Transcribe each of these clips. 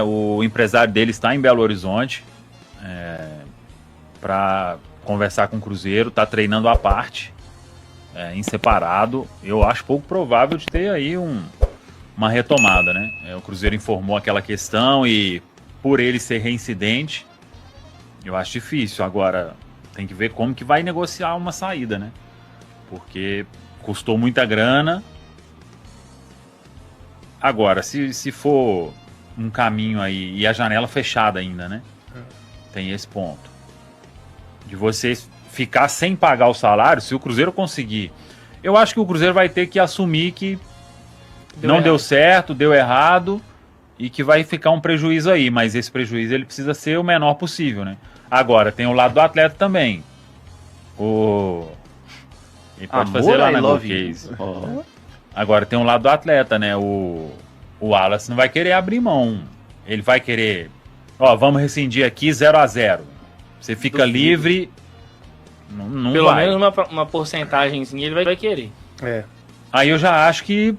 O empresário dele está em Belo Horizonte para conversar com o Cruzeiro, está treinando à parte, em separado. Eu acho pouco provável de ter aí uma retomada, né? O Cruzeiro informou aquela questão e por ele ser reincidente, eu acho difícil. Agora, tem que ver como que vai negociar uma saída, né? Porque custou muita grana. Agora, se for um caminho aí, e a janela fechada ainda, né? Tem esse ponto. De você ficar sem pagar o salário, se o Cruzeiro conseguir. Eu acho que o Cruzeiro vai ter que assumir que deu certo, deu errado, e que vai ficar um prejuízo aí. Mas esse prejuízo ele precisa ser o menor possível, né? Agora, tem o lado do atleta também. Ele pode fazer lá na Golcase. Agora, tem um lado do atleta, né? O Wallace não vai querer abrir mão. Ele vai querer... vamos rescindir aqui 0-0. Você fica livre... Não Pelo vai. menos uma porcentagemzinha ele vai querer. Aí eu já acho que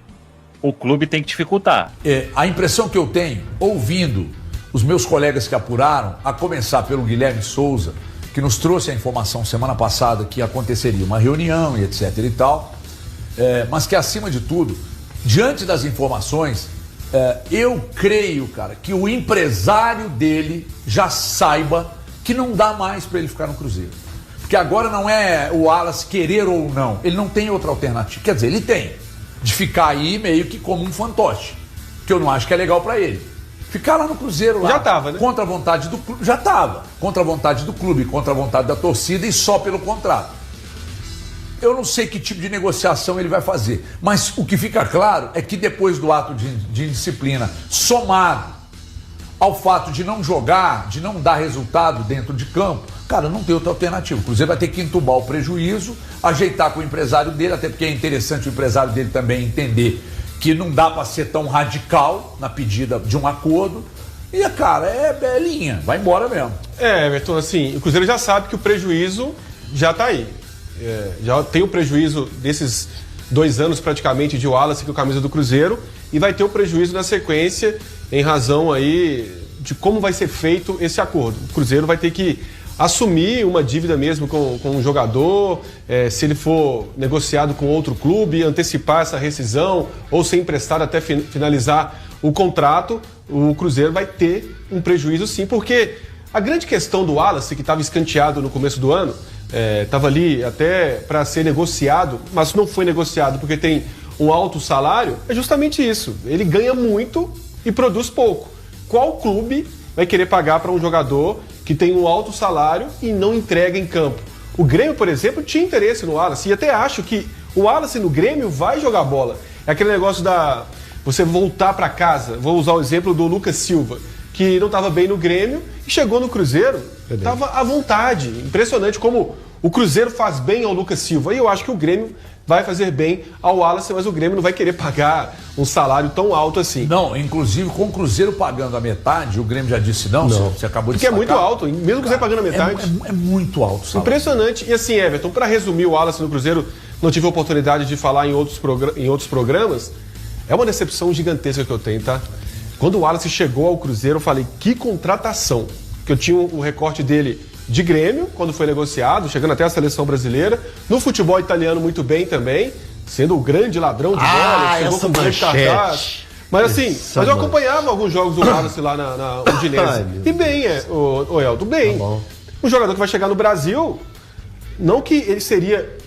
o clube tem que dificultar. A impressão que eu tenho, ouvindo os meus colegas que apuraram, a começar pelo Guilherme Souza, que nos trouxe a informação semana passada que aconteceria uma reunião e etc e tal, mas que acima de tudo, diante das informações, eu creio, cara, que o empresário dele já saiba que não dá mais para ele ficar no Cruzeiro. Porque agora não é o Wallace querer ou não, ele não tem outra alternativa. Quer dizer, ele tem, de ficar aí meio que como um fantoche, que eu não acho que é legal para ele. Ficar lá no Cruzeiro, lá, já tava, né? Contra a vontade do clube, já estava, contra a vontade do clube, contra a vontade da torcida e só pelo contrato. Eu não sei que tipo de negociação ele vai fazer, mas o que fica claro é que depois do ato de indisciplina, somado ao fato de não jogar, de não dar resultado dentro de campo, cara, não tem outra alternativa. O Cruzeiro vai ter que entubar o prejuízo, ajeitar com o empresário dele, até porque é interessante o empresário dele também entender que não dá para ser tão radical na pedida de um acordo. E, cara, é linha, vai embora mesmo. Everton, assim, o Cruzeiro já sabe que o prejuízo já tá aí. Já tem o prejuízo desses 2 anos praticamente de Wallace, que é o camisa do Cruzeiro, e vai ter o prejuízo na sequência em razão aí de como vai ser feito esse acordo. O Cruzeiro vai ter que assumir uma dívida mesmo com um jogador, se ele for negociado com outro clube, antecipar essa rescisão ou ser emprestado até finalizar o contrato, o Cruzeiro vai ter um prejuízo sim, porque a grande questão do Wallace, que estava escanteado no começo do ano, estava ali até para ser negociado, mas não foi negociado porque tem um alto salário, é justamente isso. Ele ganha muito e produz pouco. Qual clube vai querer pagar para um jogador que tem um alto salário e não entrega em campo? O Grêmio, por exemplo, tinha interesse no Wallace, e até acho que o Wallace no Grêmio vai jogar bola. É aquele negócio da você voltar para casa. Vou usar o exemplo do Lucas Silva, que não estava bem no Grêmio e chegou no Cruzeiro, estava à vontade. Impressionante como o Cruzeiro faz bem ao Lucas Silva. E eu acho que o Grêmio vai fazer bem ao Wallace, mas o Grêmio não vai querer pagar um salário tão alto assim. Não, inclusive com o Cruzeiro pagando a metade, o Grêmio já disse não. Você acabou de porque sacar. É muito alto, mesmo o Cruzeiro pagando a metade. É muito alto. Sabe? Impressionante. E assim, Everton, para resumir o Wallace no Cruzeiro, não tive a oportunidade de falar em outros programas, é uma decepção gigantesca que eu tenho, tá? Quando o Wallace chegou ao Cruzeiro, eu falei, que contratação. Que eu tinha o recorte dele de Grêmio, quando foi negociado, chegando até a seleção brasileira. No futebol italiano, muito bem também, sendo o grande ladrão de bola, chegou com grande cartaz. Mas assim, mas eu acompanhava alguns jogos do Wallace lá na Udinese. E bem, o Elton, bem. Tá, um jogador que vai chegar no Brasil, não que ele seria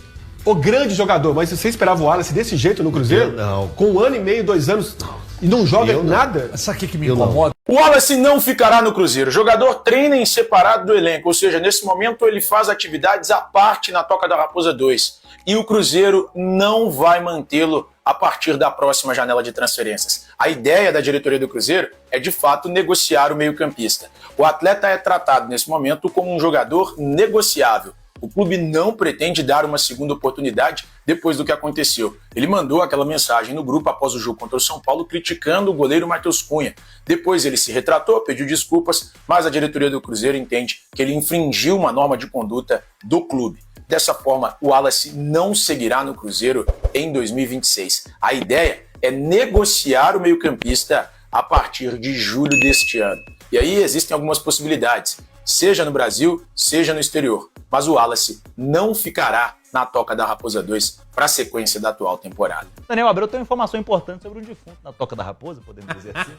o grande jogador, mas você esperava o Wallace desse jeito no Cruzeiro? Não. Com 1 ano e meio, 2 anos, e não joga nada? Sabe o que me incomoda? O Wallace não ficará no Cruzeiro. O jogador treina em separado do elenco, ou seja, nesse momento ele faz atividades à parte na Toca da Raposa 2. E o Cruzeiro não vai mantê-lo a partir da próxima janela de transferências. A ideia da diretoria do Cruzeiro é, de fato, negociar o meio-campista. O atleta é tratado, nesse momento, como um jogador negociável. O clube não pretende dar uma segunda oportunidade depois do que aconteceu. Ele mandou aquela mensagem no grupo após o jogo contra o São Paulo, criticando o goleiro Matheus Cunha. Depois ele se retratou, pediu desculpas, mas a diretoria do Cruzeiro entende que ele infringiu uma norma de conduta do clube. Dessa forma, o Wallace não seguirá no Cruzeiro em 2026. A ideia é negociar o meio-campista a partir de julho deste ano. E aí existem algumas possibilidades, seja no Brasil, seja no exterior. Mas o Wallace não ficará na Toca da Raposa 2 para a sequência da atual temporada. Daniel Abreu tem uma informação importante sobre um defunto na Toca da Raposa, podemos dizer assim.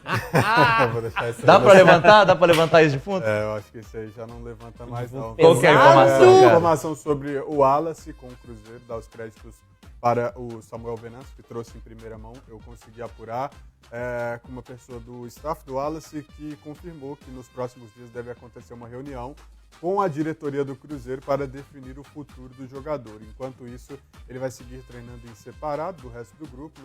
Vou deixar isso aí. Dá pra levantar esse defunto? Eu acho que isso aí já não levanta mais, não. Qual que é a informação, cara? Informação sobre o Wallace com o Cruzeiro, dar os créditos para o Samuel Venâncio, que trouxe em primeira mão. Eu consegui apurar com uma pessoa do staff do Wallace que confirmou que nos próximos dias deve acontecer uma reunião com a diretoria do Cruzeiro para definir o futuro do jogador. Enquanto isso, ele vai seguir treinando em separado do resto do grupo,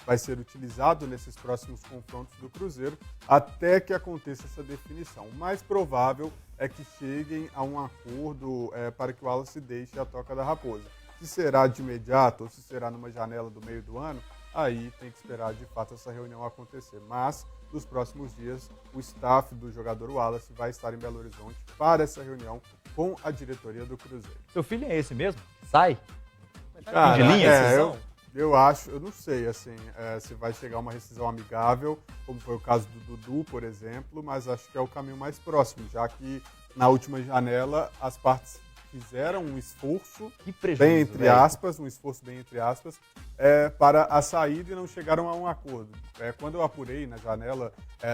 vai ser utilizado nesses próximos confrontos do Cruzeiro até que aconteça essa definição. O mais provável é que cheguem a um acordo para que o Wallace deixe a Toca da Raposa. Se será de imediato ou se será numa janela do meio do ano, aí tem que esperar de fato essa reunião acontecer. Mas, nos próximos dias, o staff do jogador Wallace vai estar em Belo Horizonte para essa reunião com a diretoria do Cruzeiro. Seu filho é esse mesmo? Sai? Cara, de linha, eu acho, eu não sei assim, se vai chegar uma rescisão amigável, como foi o caso do Dudu, por exemplo, mas acho que é o caminho mais próximo, já que na última janela as partes fizeram um esforço, bem entre aspas, para a saída e não chegaram a um acordo. Quando eu apurei na janela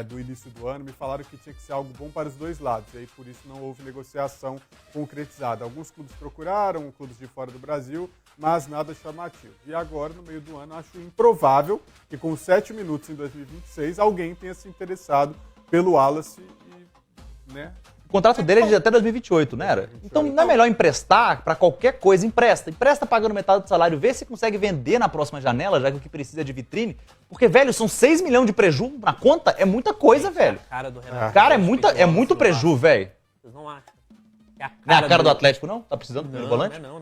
do início do ano, me falaram que tinha que ser algo bom para os dois lados, e aí por isso não houve negociação concretizada. Alguns clubes procuraram, clubes de fora do Brasil, mas nada chamativo. E agora, no meio do ano, acho improvável que com 7 minutos em 2026 alguém tenha se interessado pelo Wallace e, né? O contrato dele é de até 2028, não era? Então não é melhor emprestar para qualquer coisa? Empresta pagando metade do salário, vê se consegue vender na próxima janela, já que o que precisa é de vitrine. Porque, velho, são 6 milhões de preju na conta, é muita coisa, velho. Cara do Renato. Cara, é muito preju, velho. Vocês não acham? Não é a cara do Atlético, não? Tá precisando do volante? Não.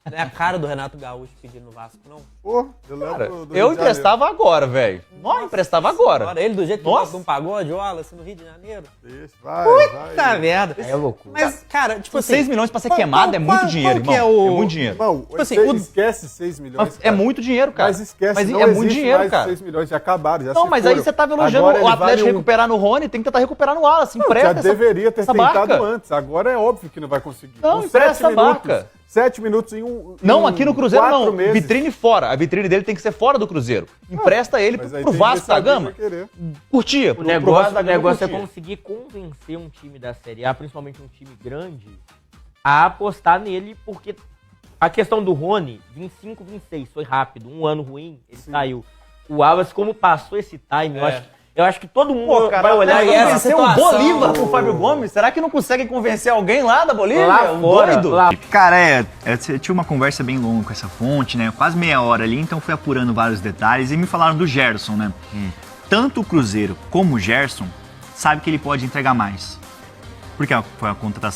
Não é a cara do Renato Gaúcho pedindo no Vasco, não. Pô, eu lembro eu emprestava agora, velho. Não, emprestava agora. Ele do jeito que gosta de um pagode, o Wallace, no Rio de Janeiro. Deixa, vai. Puta merda. É loucura. Mas, cara, tipo assim... 6 milhões pra ser queimado é muito dinheiro, irmão. É muito dinheiro. Irmão, tipo assim, esquece 6 milhões, é muito dinheiro, cara. Mas esquece, mas não é muito dinheiro, mais cara. 6 milhões, já acabaram, já não, se mas foram. Aí você tava elogiando Agora o Atlético vale recuperar no Rony, tem que tentar recuperar no Wallace. Não, Empresta já deveria ter tentado barca. antes. Agora é óbvio que não vai conseguir. Não, com empresta 7 minutos, barca. 7 minutos em um. Não, aqui no Cruzeiro não. Meses. Vitrine fora. A vitrine dele tem que ser fora do Cruzeiro. Empresta ele pro Vasco da Gama. Curtia. O negócio é conseguir convencer um time da Série A, principalmente um time grande, a apostar nele, porque a questão do Rony, 25, 26, foi rápido. Um ano ruim, ele saiu. O Wallace, como passou esse time, eu acho que todo mundo vai olhar e essa ser um Bolívar pro Fábio Gomes. Será que não consegue convencer alguém lá da Bolívia? Lá fora, doido? Cara, eu tive uma conversa bem longa com essa fonte, né? Quase meia hora ali, então fui apurando vários detalhes e me falaram do Gerson, né? Tanto o Cruzeiro como o Gerson sabe que ele pode entregar mais. Porque foi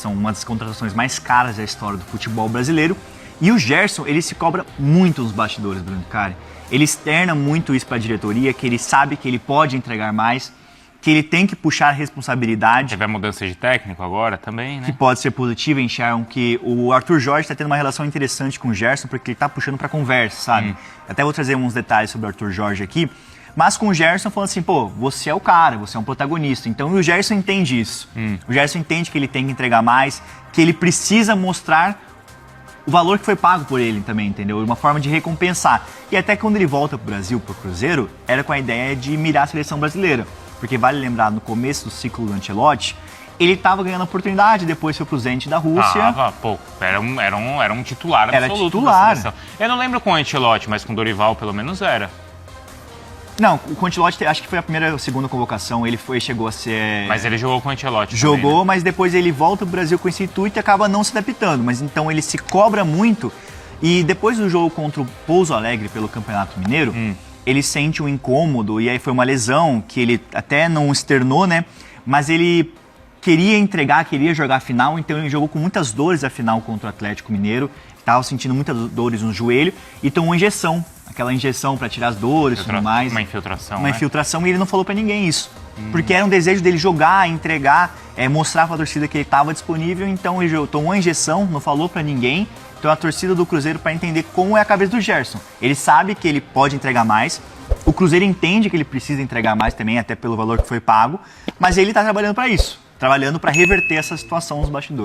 uma das contratações mais caras da história do futebol brasileiro. E o Gerson, ele se cobra muito nos bastidores, Bruno Cari. Ele externa muito isso para a diretoria, que ele sabe que ele pode entregar mais, que ele tem que puxar a responsabilidade. Teve a mudança de técnico agora também, né? Que pode ser positiva, enxergam que o Arthur Jorge está tendo uma relação interessante com o Gerson, porque ele está puxando para conversa, sabe? Até vou trazer uns detalhes sobre o Arthur Jorge aqui. Mas com o Gerson falando assim, pô, você é o cara, você é um protagonista. Então o Gerson entende isso. O Gerson entende que ele tem que entregar mais, que ele precisa mostrar o valor que foi pago por ele também, entendeu? Uma forma de recompensar. E até quando ele volta pro Brasil, pro Cruzeiro, era com a ideia de mirar a seleção brasileira. Porque vale lembrar, no começo do ciclo do Ancelotti, ele estava ganhando oportunidade, depois foi pro Zenit da Rússia. Era um titular absoluto. Era titular. Da seleção. Eu não lembro com o Ancelotti, mas com o Dorival pelo menos era. Não, o Ancelotti acho que foi a primeira ou segunda convocação, ele chegou a ser... Mas ele jogou com o Ancelotti Jogou, também, né? Mas depois ele volta pro Brasil com esse intuito e acaba não se adaptando. Mas então ele se cobra muito e depois do jogo contra o Pouso Alegre pelo Campeonato Mineiro, ele sente um incômodo e aí foi uma lesão que ele até não externou, né? Mas ele queria entregar, queria jogar a final, então ele jogou com muitas dores a final contra o Atlético Mineiro, estava sentindo muitas dores no joelho e tomou uma injeção. Aquela injeção para tirar as dores e tudo mais. Uma infiltração, Uma infiltração, e ele não falou para ninguém isso. Porque era um desejo dele jogar, entregar, mostrar para a torcida que ele estava disponível. Então ele tomou a injeção, não falou para ninguém. Então a torcida do Cruzeiro, para entender como é a cabeça do Gerson. Ele sabe que ele pode entregar mais, O Cruzeiro entende que ele precisa entregar mais também, até pelo valor que foi pago, mas ele está trabalhando para isso, trabalhando para reverter essa situação nos bastidores.